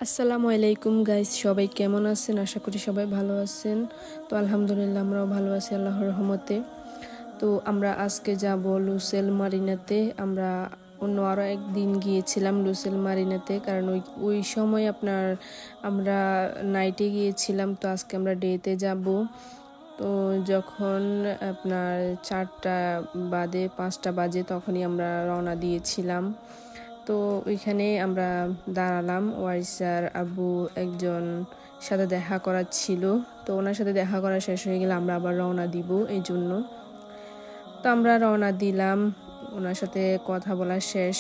আসসালামু আলাইকুম গাইস, সবাই কেমন আছেন? আশা করি সবাই ভালো আছেন। তো আলহামদুলিল্লাহ আমরাও ভালো আছি আল্লাহর রহমতে। তো আমরা আজকে যাব লুসেল মারিনাতে। আমরা অন্য আরও একদিন গিয়েছিলাম লুসেল মারিনাতে, কারণ ওই সময় আমরা নাইটে গিয়েছিলাম। তো আজকে আমরা ডেতে যাব। তো যখন আপনার 4টা বাজে 5টা বাজে তখনই আমরা রওনা দিয়েছিলাম। তো ওইখানে আমরা দাঁড়ালাম। ওয়ারিসার আব্বু একজন সাথে দেখা করার ছিল, তো ওনার সাথে দেখা করা শেষ হয়ে গেলে আমরা আবার রওনা দিব এই জন্য। তো আমরা রওনা দিলাম, ওনার সাথে কথা বলা শেষ।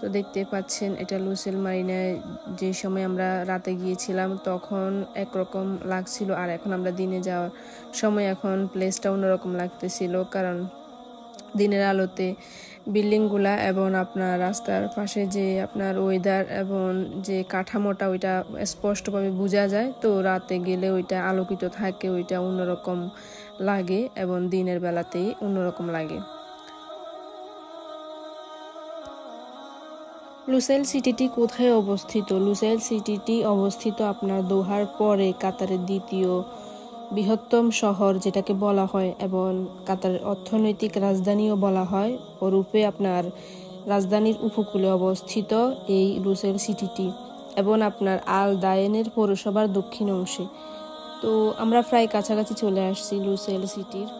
তো দেখতে পাচ্ছেন এটা লুসেল মারিনায়। যে সময় আমরা রাতে গিয়েছিলাম তখন একরকম লাগছিল, আর এখন আমরা দিনে যাওয়ার সময় এখন প্লেসটা অন্যরকম লাগতেছিল, কারণ দিনের আলোতে বিল্ডিংগুলা এবং আপনার রাস্তার পাশে যে আপনার ওয়েদার এবং যে কাঠামোটা ওইটা স্পষ্টভাবে বোঝা যায়। তো রাতে গেলে ওইটা আলোকিত থাকে, ওইটা অন্যরকম লাগে এবং দিনের বেলাতেই অন্যরকম লাগে। লুসাইল সিটিটি কোথায় অবস্থিত? লুসাইল সিটিটি অবস্থিত আপনার দোহার পরে কাতারের দ্বিতীয় বৃহত্তম শহর যেটাকে বলা হয়, এবং কাতারের অর্থনৈতিক রাজধানীও বলা হয়। ওরূপে আপনার রাজধানীর উপকূলে অবস্থিত এই লুসাইল সিটিটি, এবং আপনার আল দায়েনের পৌরসভার দক্ষিণ অংশে। তো আমরা প্রায় কাছাকাছি চলে আসছি লুসাইল সিটির।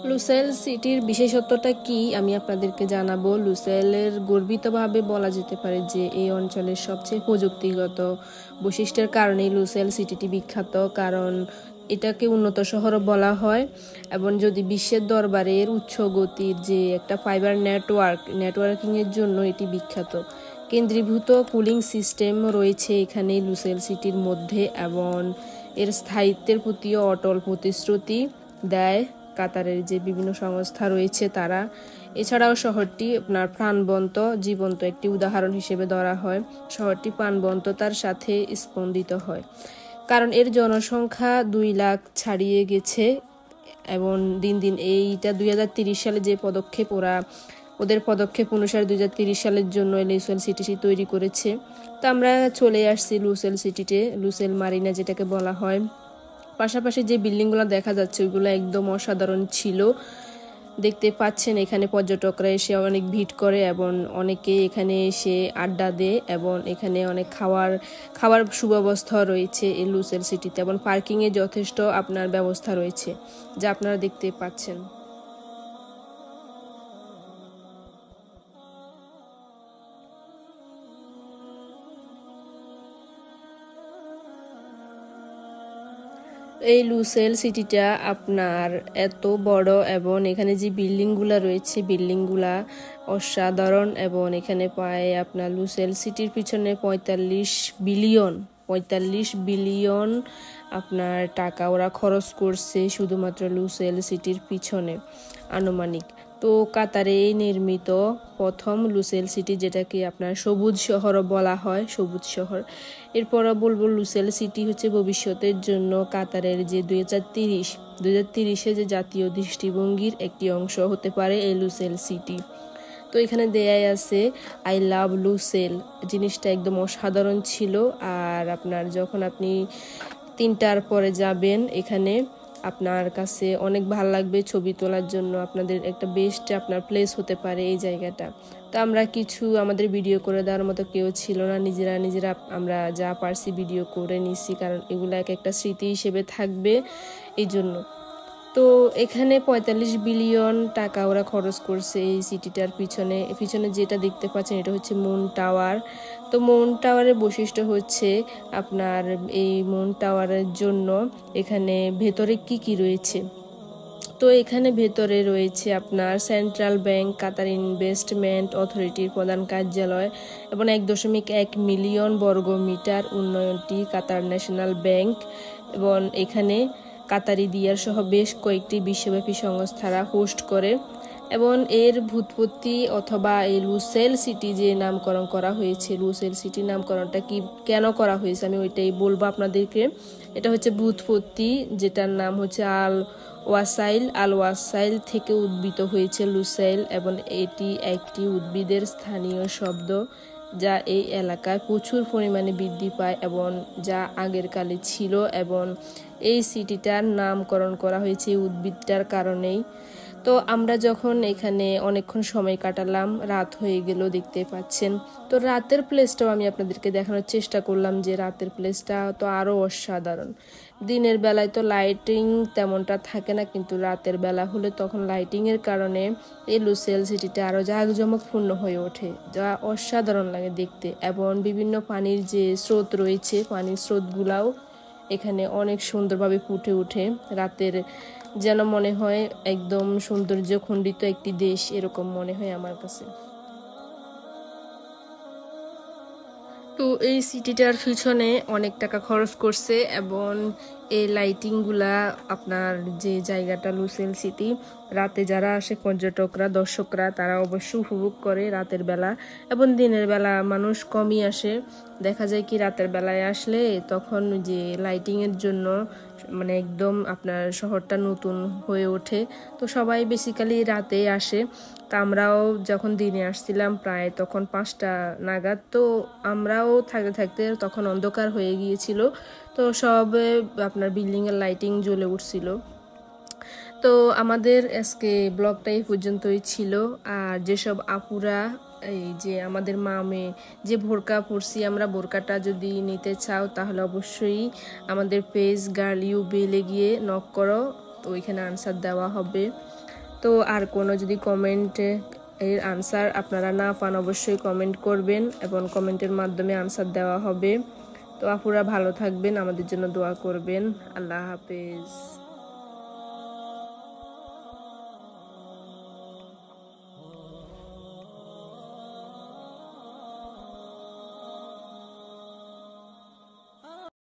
লুসাইল সিটির বিশেষত্বটা কি আমি আপনাদেরকে জানাবো। লুসাইলের গর্বিতভাবে বলা যেতে পারে যে এই অঞ্চলের সবচেয়ে প্রযুক্তিগত বৈশিষ্ট্যের কারণেই লুসাইল সিটিটি বিখ্যাত, কারণ এটাকে উন্নত শহরও বলা হয়। এবং যদি বিশ্বের দরবারের উচ্চ গতির যে একটা ফাইবার নেটওয়ার্কিংয়ের জন্য এটি বিখ্যাত। কেন্দ্রীভূত কুলিং সিস্টেম রয়েছে এখানে লুসাইল সিটির মধ্যে, এবং এর স্থায়িত্বের প্রতিও অটল প্রতিশ্রুতি দেয় কাতারের যে বিভিন্ন সংস্থা রয়েছে তারা। এছাড়াও শহরটি আপনার প্রাণবন্ত জীবন্ত একটি উদাহরণ হিসেবে ধরা হয়। শহরটি প্রাণবন্ততার সাথে স্পন্দিত হয়, কারণ এর জনসংখ্যা 2 লাখ ছাড়িয়ে গেছে। এবং দিন দিন এইটা 2030 সালে যে ওদের পদক্ষেপ অনুসারে 2030 সালের জন্য লুসেল সিটি তৈরি করেছে। তো আমরা চলে আসছি লুসেল সিটিতে, লুসেল মারিনা যেটাকে বলা হয়। পাশাপাশি যে বিল্ডিংগুলো দেখা যাচ্ছে ওইগুলো একদম অসাধারণ ছিল। দেখতে পাচ্ছেন এখানে পর্যটকরা এসে অনেক ভিড় করে, এবং অনেকে এখানে এসে আড্ডা দেয়, এবং এখানে অনেক খাওয়ার সুব্যবস্থা রয়েছে এই লুসেল সিটিতে, এবং পার্কিংয়ে যথেষ্ট আপনার ব্যবস্থা রয়েছে যা আপনারা দেখতে পাচ্ছেন। এই লুসেল সিটিটা আপনার এত বড়, এবং এখানে যে বিল্ডিংগুলা রয়েছে বিল্ডিংগুলা অসাধারণ। এবং এখানে পায় আপনার লুসেল সিটির পিছনে 45 বিলিয়ন আপনার টাকা ওরা খরচ করছে শুধুমাত্র লুসেল সিটির পিছনে আনুমানিক। তো কাতারে নির্মিত প্রথম লুসেল সিটি, যেটাকে আপনার সবুজ শহরও বলা হয়, সবুজ শহর। এরপরও বলবো লুসেল সিটি হচ্ছে ভবিষ্যতের জন্য কাতারের যে 2030-এ যে জাতীয় দৃষ্টিভঙ্গির একটি অংশ হতে পারে এই লুসেল সিটি। তো এখানে দেয়াই আছে আই লাভ লুসেল, জিনিসটা একদম অসাধারণ ছিল। আর আপনার যখন আপনি 3টার পরে যাবেন এখানে আপনার কাছে অনেক ভালো লাগবে ছবি তোলার জন্য। আপনাদের একটা বেস্ট আপনার প্লেস হতে পারে এই জায়গাটা। তো আমরা আমাদের ভিডিও করে দেওয়ার মতো কেউ ছিল না, নিজেরা আমরা যা পারছি ভিডিও করে নিছি, কারণ এগুলো একটা স্মৃতি হিসেবে থাকবে এই জন্য। তো এখানে 45 বিলিয়ন টাকা ওরা খরচ করছে এই সিটিটার পিছনে যেটা দেখতে পাচ্ছেন এটা হচ্ছে মুন টাওয়ার। তো মুন টাওয়ারের বৈশিষ্ট্য হচ্ছে আপনার এই মুন টাওয়ারের জন্য এখানে ভেতরে কি রয়েছে। তো এখানে ভেতরে রয়েছে আপনার সেন্ট্রাল ব্যাংক, কাতার ইনভেস্টমেন্ট অথরিটির প্রধান কার্যালয়, এবং 1.1 মিলিয়ন বর্গমিটার উন্নয়নটি কাতার ন্যাশনাল ব্যাংক, এবং এখানে কাতারি দিয়ার সহ বেশ কয়েকটি বিশ্বব্যাপী সংস্থারা হোস্ট করে। এবং এর ভূতপত্তি অথবা এই লুসেল সিটি যে নামকরণ করা হয়েছে, লুসেল সিটি নামকরণটা কেন করা হয়েছে আমি ওইটাই বলবো আপনাদেরকে। এটা হচ্ছে ভূতপত্তি, যেটার নাম হচ্ছে আল ওয়াসাইল থেকে উদ্ভূত হয়েছে লুসেল, এবং এটি একটি উদ্ভিদের স্থানীয় শব্দ যা এই এলাকায় প্রচুর পরিমাণে বৃদ্ধি পায় এবং যা আগের কালে ছিল, এবং এই সিটিটার নামকরণ করা হয়েছে এই উদ্ভিদটার কারণেই। তো আমরা যখন এখানে অনেকক্ষণ সময় কাটালাম, রাত হয়ে গেল দেখতে পাচ্ছেন। তো রাতের প্লেসটাও আমি আপনাদেরকে দেখানোর চেষ্টা করলাম যে রাতের প্লেসটা তো আরও অসাধারণ। দিনের বেলায় তো লাইটিং তেমনটা থাকে না, কিন্তু রাতের বেলা হলে তখন লাইটিংয়ের কারণে এই লুসেল সিটিটা আরও জাঁকজমকপূর্ণ হয়ে ওঠে, যা অসাধারণ লাগে দেখতে। এবং বিভিন্ন পানির যে স্রোত রয়েছে, পানির স্রোতগুলাও এখানে অনেক সুন্দরভাবে ফুটে ওঠে রাতের, যেন মনে হয় একদম সৌন্দর্য খণ্ডিত একটি দেশ, এরকম মনে হয় আমার কাছে। তো এই সিটিটার পিছনে অনেক টাকা খরচ করছে, এবং এই লাইটিংগুলা আপনার যে জায়গাটা লুসেল সিটি, রাতে যারা আসে পর্যটকরা, দর্শকরা, তারা অবশ্যই উপভোগ করে রাতের বেলা। এবং দিনের বেলা মানুষ কমই আসে, দেখা যায় কি রাতের বেলায় আসলে তখন যে লাইটিংয়ের জন্য মানে একদম আপনার শহরটা নতুন হয়ে ওঠে। তো সবাই বেসিক্যালি রাতে আসে। তা আমরাও যখন দিনে আসছিলাম প্রায় তখন 5টা নাগাদ, তো আমরাও থাকতে থাকতে তখন অন্ধকার হয়ে গিয়েছিল। তো সব আপনার বিল্ডিংয়ের লাইটিং জ্বলে উঠছিল। তো আমাদের আজকে ব্লগটা এই পর্যন্তই ছিল। আর যেসব আপুরা এই যে আমাদের মামে যে বোরকা পরছি আমরা, বোরকাটা যদি নিতে চাও তাহলে অবশ্যই আমাদের পেজ গার্ল ইউ বেলে গিয়ে নক করো, তো ওইখানে আনসার দেওয়া হবে। তো আর কোনো যদি কমেন্ট এর আনসার আপনারা না পান অবশ্যই কমেন্ট করবেন, এবং কমেন্টের মাধ্যমে আনসার দেওয়া হবে। তো আপুরা ভালো থাকবেন, আমাদের জন্য দোয়া করবেন। আল্লাহ হাফেজ।